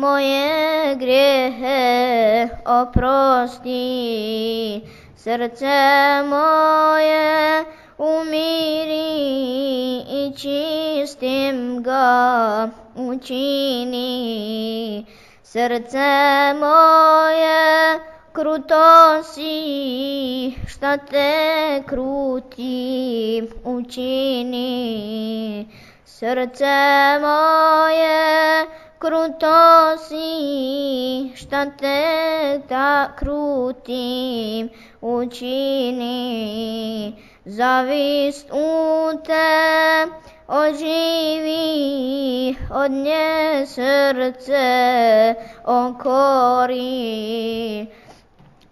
moje grijehe oprosti, srce moje umiri i čistim ga učini. Srce moje kruto si, šta te krutim učini. Srce moje kruto si, šta te krutim učini. Zavist u te oživi, od nje srce okori.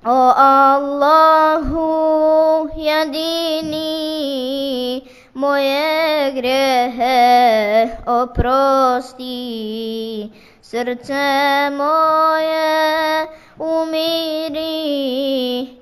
O Allahu jedini, moje grijehe oprosti, srce moje umiri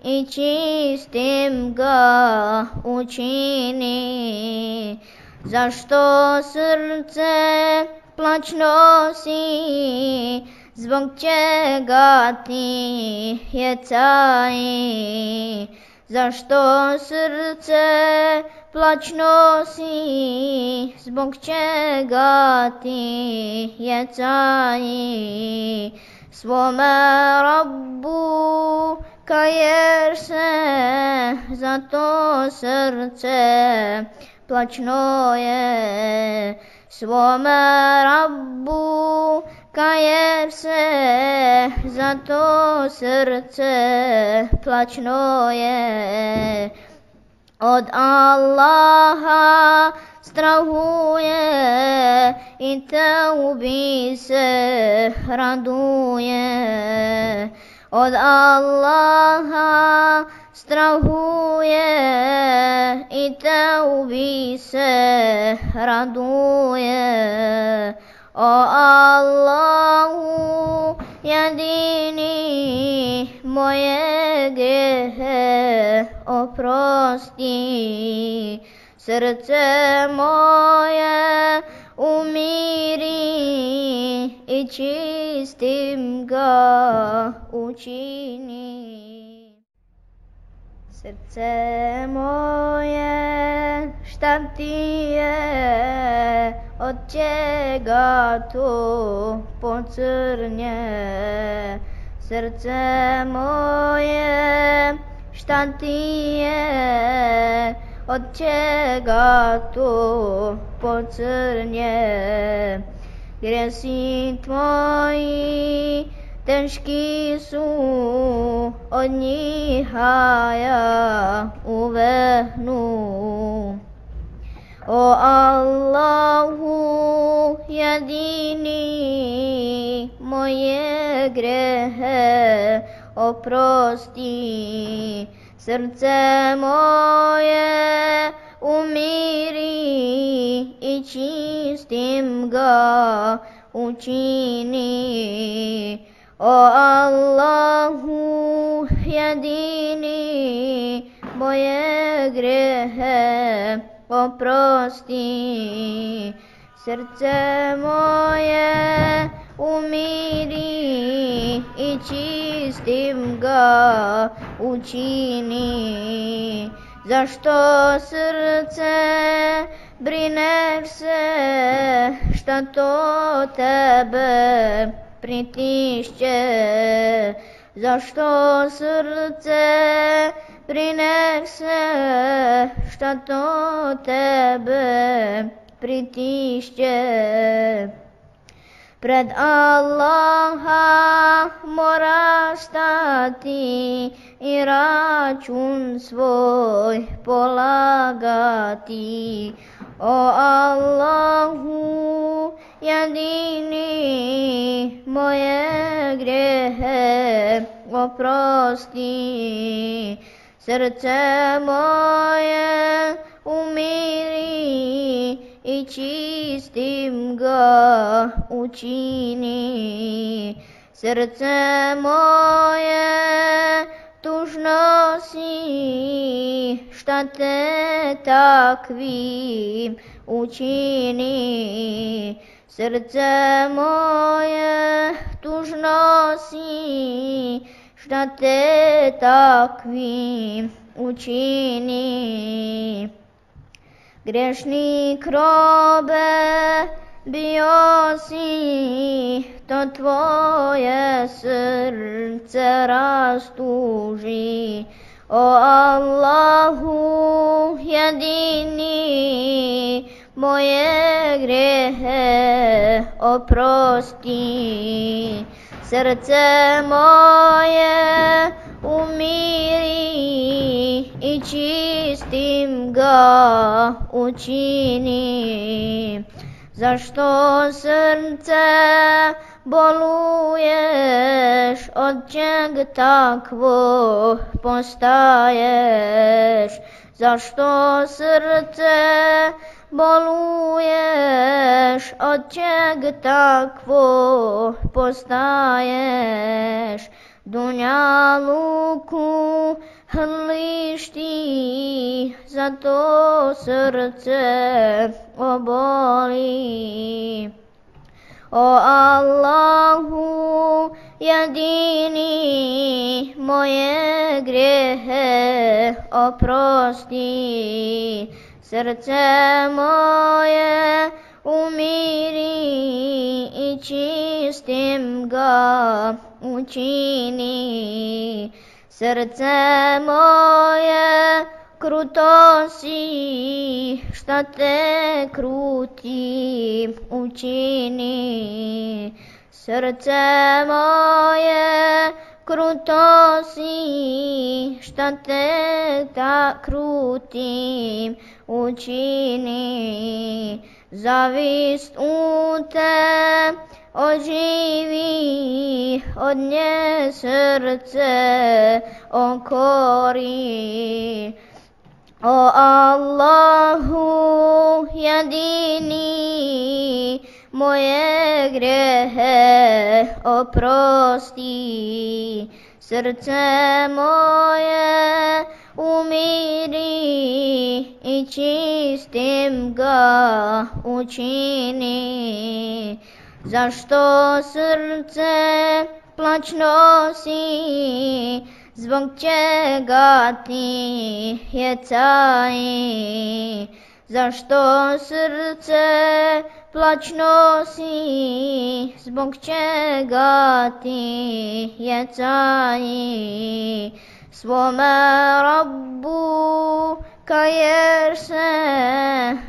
i čistim ga učini. Zašto srce plačno si, zbog čega ti je caji? Zašto srce plačno si, zbog čega ti je caji? Svome Rabbu kaješ se, zato srce plačno je. Svome Rabbu kaješ se, zato srce plačno je. Od Allaha strahuje i teubi se raduje. Od Allaha strahuje i teubi se raduje. O Allahu jedini, moje grijehe oprosti, srce moje umiri i čistim ga učini. Srce moje, šta ti je, od čega to pocrnje? Srce moje, šta ti je, od čega to pocrnje? Grijesi tvoji teški su, od njih ja uvehnu. O Allahu jedini, moje grijehe oprosti, srce moje umiri i čistim ga učini. O Allahu jedini, moje grijehe oprosti, srce moje umiri i čistim ga učini. Zašto srce brineš se, šta to tebe pritišće? Zašto srce brineš se, šta to tebe pritišće? Pred Allaha moraš stati i račun svoj polagati. O Allahu jedini, moje grijehe oprosti, srce moje umiri i čistim ga učini. Srce moje tužno si, šta te takvim učini. Srce moje tužno si, šta te takvim učini. Grešnik robe bio si, to tvoje srce rastuži. O Allahu jedini, moje grehe oprosti. Srce moje umiri i čistim ga učini. Zašto srce boluješ, od čeg takvo postaješ? Zašto srce boluješ, od čeg takvo postaješ? Dunjaluku hrliš ti, zato srce oboli. O Allahu jedini, moje grehe oprosti. Srce moje umiri i čistim ga učini. Srce moje kruto si, šta te krutim učini. Srce moje kruto si, šta te krutim učini. Zavist u te oživi, od nje srce okori. O Allahu jedini, moje grehe oprosti. Srce moje umiri i čistim ga učini. Zašto srce plačno si, zbog čega ti je caji? Zašto srce plačno si, zbog čega ti je caji? Svome Rabbu kaješ se,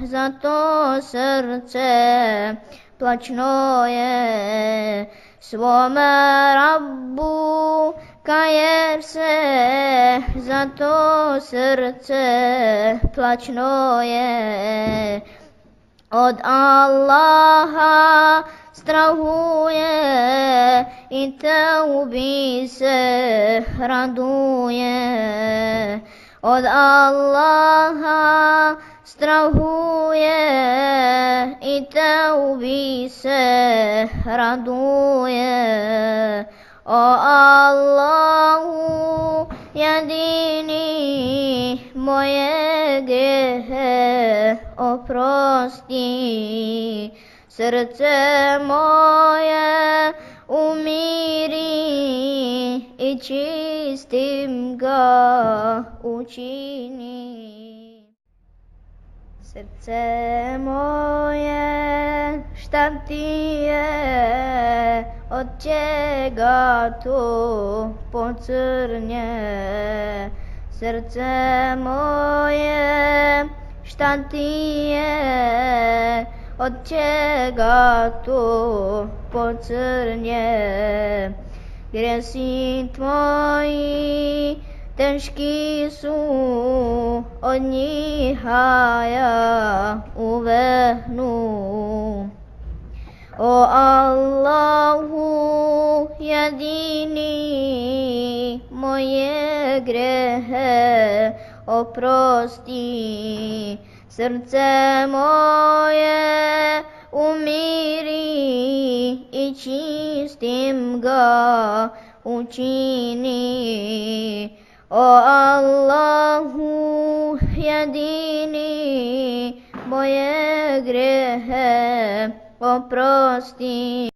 zato srce plačno je. Svome Rabbu kaješ se, zato srce plačno je. Od Allaha strahuje i teubi se raduje. Od Allaha strahuje i teubi se raduje. O Allahu jedini, moje grehe oprosti. Srce moje umiri i čistim ga učini. Srce moje, šta ti je, od čega to pocrnje? Srce moje, šta ti je, od čega to pocrnje? Grijesi tvoji teški su, od njih ja uvehnu. O Allahu jedini, moje grehe oprosti. Srce moje umiri i čistim ga učini. O Allahu jedini, moje grehe oprosti.